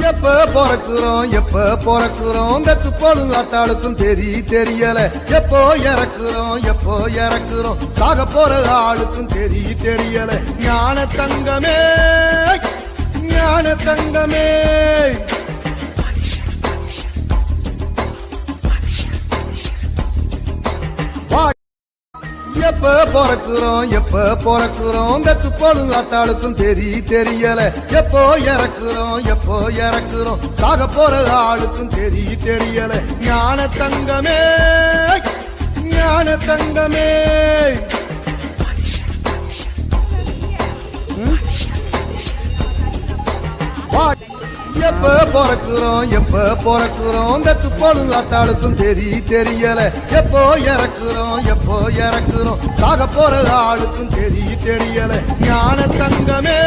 எப்ப பிறக்குறோம் வெத்து போடும் அத்தாளுக்கும் தெரியல. எப்போ இறக்குறோம் சாக போற ஆளுக்கும் தெரியல. ஞான தங்கமே எப்ப பிறக்குறோம் வெத்து போடும் அத்தாளுக்கும் தெரியல. எப்போ இறக்குறோம் சாக போற ஆளுக்கும் தெரியல. ஞான தங்கமே எப்ப பிறக்குறோம் வெத்து போடும் அத்தாளுக்கும் தெரியல. எப்போ இறக்குறோம் சாக போற ஆளுக்கும் தெரியல. ஞான தங்கமே